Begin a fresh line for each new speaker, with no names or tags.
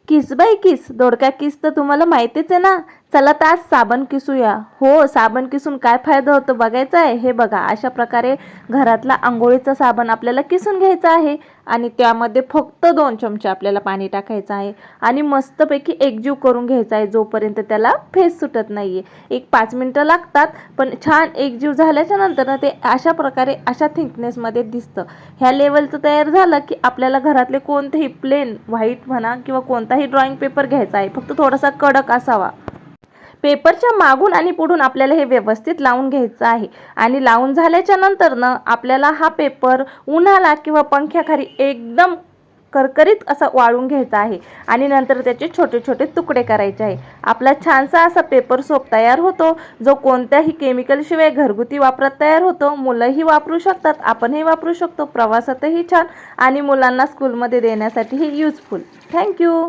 किस बाई किस, दोडका किस तर तुम्हाला माहितीच आहे ना. चला तर आज साबण किसूया. हो, साबण किसून काय फायदा होतो बघायचा आहे. हे बघा, अशा प्रकारे घरातला अंघोळीचा साबण आपल्याला किसून घ्यायचा आहे आणि त्यामध्ये फक्त 2 चमचे आपल्याला पाणी टाकायचं आहे आणि मस्तपैकी एकजीव करून घ्यायचा आहे जोपर्यंत त्याला फेस सुटत नाहीये. 1-5 मिनिटं लागतात, पण छान एकजीव झाल्याच्या नंतर ते अशा प्रकारे अशा थिकनेसमध्ये दिसतं. ह्या लेवलचं तयार झालं की आपल्याला घरातले कोणतेही प्लेन व्हाईट म्हणा किंवा कोणताही ड्रॉइंग पेपर घ्यायचा आहे, फक्त थोडासा कडक असावा. पेपरच्या मागून आणि पुढून आपल्याला हे व्यवस्थित लावून घ्यायचं आहे आणि लावून झाल्याच्या नंतर आपल्याला हा पेपर उन्हाला किंवा पंख्याखाली एकदम करकरीत असा वाळून घ्यायचा आहे आणि नंतर त्याचे छोटे छोटे तुकडे करायचे आहे. आपला छानसा असा पेपर सोप तयार होतो, जो कोणत्याही केमिकलशिवाय घरगुती वापरात तयार होतो. मुलंही वापरू शकतात, आपणही वापरू शकतो. प्रवासातही छान आणि मुलांना स्कूलमध्ये देण्यासाठीही युजफुल. थँक्यू.